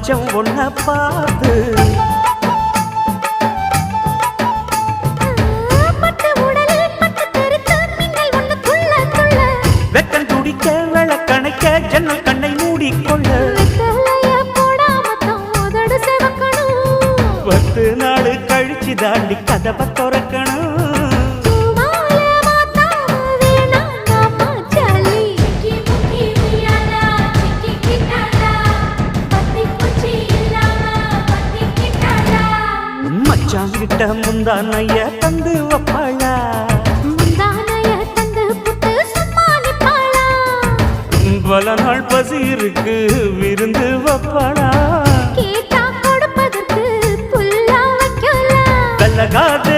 மச்சம் ஒன்ன பார்த்து வெக்கம் துடிக்க விளக்கணைக்க ஜன்னல் கண்ணை மூடிக்கொள்ள 10 நாள் கழிச்சு தாண்டி கதவை திறக்கணும். மச்சாங்கிட்ட முந்தானைய தந்து வப்பாளா, பல நாள் பசி இருக்கு விருந்து வப்பாளா, வெள்ளகாது